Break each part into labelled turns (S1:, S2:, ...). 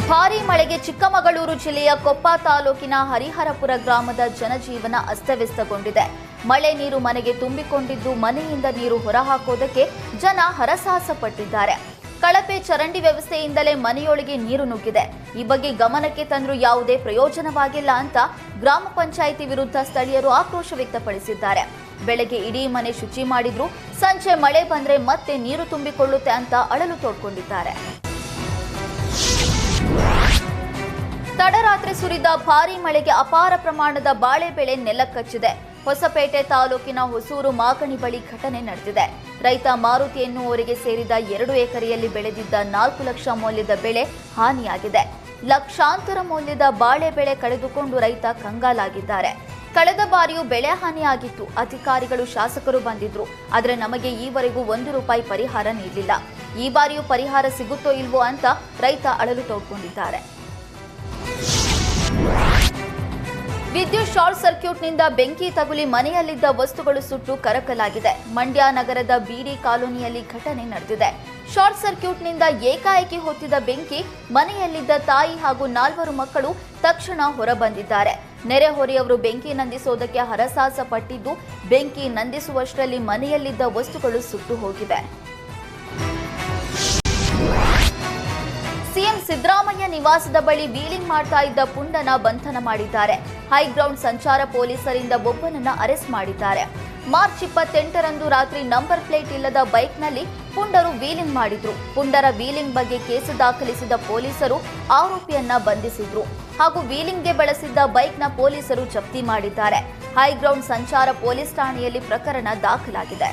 S1: ಭಾರೀ ಮಳೆಗೆ ಚಿಕ್ಕಮಗಳೂರು ಜಿಲ್ಲೆಯ ಕೊಪ್ಪ ತಾಲೂಕಿನ ಹರಿಹರಪುರ ಗ್ರಾಮದ ಜನಜೀವನ ಅಸ್ತವ್ಯಸ್ತಗೊಂಡಿದೆ. ಮಳೆ ನೀರು ಮನೆಗೆ ತುಂಬಿಕೊಂಡಿದ್ದು ಮನೆಯಿಂದ ನೀರು ಹೊರಹಾಕೋದಕ್ಕೆ ಜನ ಹರಸಾಹಸ ಪಟ್ಟಿದ್ದಾರೆ. ಕಳಪೆ ಚರಂಡಿ ವ್ಯವಸ್ಥೆಯಿಂದಲೇ ಮನೆಯೊಳಗೆ ನೀರು ನುಗ್ಗಿದೆ. ಈ ಬಗ್ಗೆ ಗಮನಕ್ಕೆ ತಂದರೂ ಯಾವುದೇ ಪ್ರಯೋಜನವಾಗಿಲ್ಲ ಅಂತ ಗ್ರಾಮ ಪಂಚಾಯಿತಿ ವಿರುದ್ಧ ಸ್ಥಳೀಯರು ಆಕ್ರೋಶ ವ್ಯಕ್ತಪಡಿಸಿದ್ದಾರೆ. ಬೆಳಗ್ಗೆ ಇಡೀ ಮನೆ ಶುಚಿ ಮಾಡಿದ್ರು, ಸಂಜೆ ಮಳೆ ಬಂದ್ರೆ ಮತ್ತೆ ನೀರು ತುಂಬಿಕೊಳ್ಳುತ್ತೆ ಅಂತ ಅಳಲು ತೋಡ್ಕೊಂಡಿದ್ದಾರೆ. ತಡರಾತ್ರಿ ಸುರಿದ ಭಾರೀ ಮಳೆಗೆ ಅಪಾರ ಪ್ರಮಾಣದ ಬಾಳೆ ಬೆಳೆ ನೆಲಕ್ಕಚ್ಚಿದೆ. ಹೊಸಪೇಟೆ ತಾಲೂಕಿನ ಹೊಸೂರು ಮಾಗಣಿ ಬಳಿ ಘಟನೆ ನಡೆದಿದೆ. ರೈತ ಮಾರುತಿ ಎನ್ನುವವರಿಗೆ ಸೇರಿದ 2 ಎಕರೆಯಲ್ಲಿ ಬೆಳೆದಿದ್ದ 4 ಲಕ್ಷ ಮೌಲ್ಯದ ಬೆಳೆ ಹಾನಿಯಾಗಿದೆ. ಲಕ್ಷಾಂತರ ಮೌಲ್ಯದ ಬಾಳೆ ಬೆಳೆ ಕಳೆದುಕೊಂಡು ರೈತ ಕಂಗಾಲಾಗಿದ್ದಾರೆ. ಕಳೆದ ಬಾರಿಯೂ ಬೆಳೆ ಹಾನಿಯಾಗಿತ್ತು. ಅಧಿಕಾರಿಗಳು, ಶಾಸಕರು ಬಂದಿದ್ರು, ಆದರೆ ನಮಗೆ ಈವರೆಗೂ 1 ರೂಪಾಯಿ ಪರಿಹಾರ ನೀಡಲಿಲ್ಲ. ಈ ಬಾರಿಯೂ ಪರಿಹಾರ ಸಿಗುತ್ತೋ ಇಲ್ವೋ ಅಂತ ರೈತ ಅಳಲು ತೋಡ್ಕೊಂಡಿದ್ದಾರೆ. ವಿದ್ಯುತ್ ಶಾರ್ಟ್ ಸರ್ಕ್ಯೂಟ್ನಿಂದ ಬೆಂಕಿ ತಗುಲಿ ಮನೆಯಲ್ಲಿದ್ದ ವಸ್ತುಗಳು ಸುಟ್ಟು ಕರಕಲಾಗಿದೆ. ಮಂಡ್ಯ ನಗರದ ಬಿಡಿ ಕಾಲೋನಿಯಲ್ಲಿ ಘಟನೆ ನಡೆದಿದೆ. ಶಾರ್ಟ್ ಸರ್ಕ್ಯೂಟ್ನಿಂದ ಏಕಾಏಕಿ ಹೊತ್ತಿದ ಬೆಂಕಿ ಮನೆಯಲ್ಲಿದ್ದ ತಾಯಿ ಹಾಗೂ 4 ಮಕ್ಕಳು ತಕ್ಷಣ ಹೊರಬಂದಿದ್ದಾರೆ. ನೆರೆಹೊರೆಯವರು ಬೆಂಕಿ ನಂದಿಸೋದಕ್ಕೆ ಹರಸಾಹಸ ಪಟ್ಟಿದ್ದು, ಬೆಂಕಿ ನಂದಿಸುವಷ್ಟರಲ್ಲಿ ಮನೆಯಲ್ಲಿದ್ದ ವಸ್ತುಗಳು ಸುಟ್ಟು ಹೋಗಿವೆ. ಸಿಎಂ ಸಿದ್ದರಾಮಯ್ಯ ನಿವಾಸದ ಬಳಿ ವೀಲಿಂಗ್ ಮಾಡ್ತಾ ಇದ್ದ ಪುಂಡನ ಬಂಧನ ಮಾಡಿದ್ದಾರೆ. ಹೈಗ್ರೌಂಡ್ ಸಂಚಾರ ಪೊಲೀಸರಿಂದ ಒಬ್ಬನನ್ನ ಅರೆಸ್ಟ್ ಮಾಡಿದ್ದಾರೆ. ಮಾರ್ಚ್ 28ರಂದು ರಾತ್ರಿ ನಂಬರ್ ಪ್ಲೇಟ್ ಇಲ್ಲದ ಬೈಕ್ನಲ್ಲಿ ಪುಂಡರು ವೀಲಿಂಗ್ ಮಾಡಿದ್ರು. ಪುಂಡರ ವೀಲಿಂಗ್ ಬಗ್ಗೆ ಕೇಸು ದಾಖಲಿಸಿದ ಪೊಲೀಸರು ಆರೋಪಿಯನ್ನ ಬಂಧಿಸಿದ್ರು ಹಾಗೂ ವೀಲಿಂಗ್ಗೆ ಬಳಸಿದ್ದ ಬೈಕ್ನ ಪೊಲೀಸರು ಜಪ್ತಿ ಮಾಡಿದ್ದಾರೆ. ಹೈಗ್ರೌಂಡ್ ಸಂಚಾರ ಪೊಲೀಸ್ ಠಾಣೆಯಲ್ಲಿ ಪ್ರಕರಣ ದಾಖಲಾಗಿದೆ.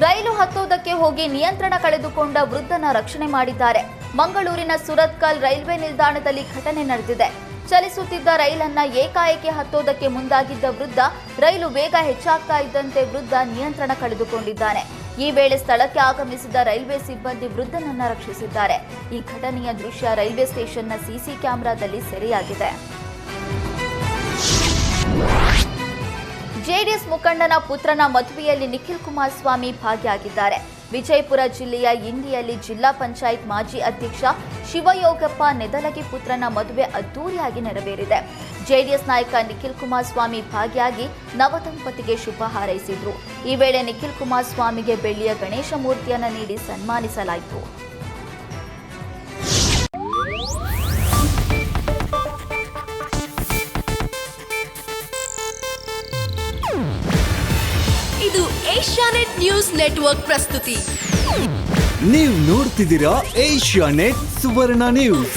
S1: ರೈಲು ಹತ್ತೋದಕ್ಕೆ ಹೋಗಿ ನಿಯಂತ್ರಣ ಕಳೆದುಕೊಂಡ ವೃದ್ಧನ ರಕ್ಷಣೆ ಮಾಡಿದ್ದಾರೆ. ಮಂಗಳೂರಿನ ಸುರತ್ಕಲ್ ರೈಲ್ವೆ ನಿಲ್ದಾಣದಲ್ಲಿ ಘಟನೆ ನಡೆದಿದೆ. ಚಲಿಸುತ್ತಿದ್ದ ರೈಲನ್ನ ಏಕಾಏಕಿ ಹತ್ತೋದಕ್ಕೆ ಮುಂದಾಗಿದ್ದ ವೃದ್ಧ, ರೈಲು ವೇಗ ಹೆಚ್ಚಾಗ್ತಾ ಇದ್ದಂತೆ ವೃದ್ಧ ನಿಯಂತ್ರಣ ಕಳೆದುಕೊಂಡಿದ್ದಾನೆ. ಈ ವೇಳೆ ಸ್ಥಳಕ್ಕೆ ಆಗಮಿಸಿದ ರೈಲ್ವೆ ಸಿಬ್ಬಂದಿ ವೃದ್ಧನನ್ನ ರಕ್ಷಿಸಿದ್ದಾರೆ. ಈ ಘಟನೆಯ ದೃಶ್ಯ ರೈಲ್ವೆ ಸ್ಟೇಷನ್ನ ಸಿಸಿ ಕ್ಯಾಮೆರಾದಲ್ಲಿ ಸೆರೆಯಾಗಿದೆ. ಜೆಡಿಎಸ್ ಮುಖಂಡನ ಪುತ್ರನ ಮದುವೆಯಲ್ಲಿ ನಿಖಿಲ್ ಕುಮಾರಸ್ವಾಮಿ ಭಾಗಿಯಾಗಿದ್ದಾರೆ. ವಿಜಯಪುರ ಜಿಲ್ಲೆಯ ಇಂಡಿಯಲ್ಲಿ ಜಿಲ್ಲಾ ಪಂಚಾಯತ್ ಮಾಜಿ ಅಧ್ಯಕ್ಷ ಶಿವಯೋಗಪ್ಪ ನೆದಲಗಿ ಪುತ್ರನ ಮದುವೆ ಅದ್ದೂರಿಯಾಗಿ ನೆರವೇರಿದೆ. ಜೆಡಿಎಸ್ ನಾಯಕ ನಿಖಿಲ್ ಕುಮಾರಸ್ವಾಮಿ ಭಾಗಿಯಾಗಿ ನವದಂಪತಿಗೆ ಶುಭ ಹಾರೈಸಿದ್ರು. ಈ ವೇಳೆ ನಿಖಿಲ್ ಕುಮಾರಸ್ವಾಮಿಗೆ ಬೆಳ್ಳಿಯ ಗಣೇಶ ಮೂರ್ತಿಯನ್ನು ನೀಡಿ ಸನ್ಮಾನಿಸಲಾಯಿತು.
S2: ಇದು ಏಷ್ಯಾನೆಟ್ ನ್ಯೂಸ್ ನೆಟ್ವರ್ಕ್ ಪ್ರಸ್ತುತಿ.
S3: ನೀವು ನೋಡ್ತಿದ್ದೀರಾ ಏಷ್ಯಾನೆಟ್ ಸುವರ್ಣ ನ್ಯೂಸ್.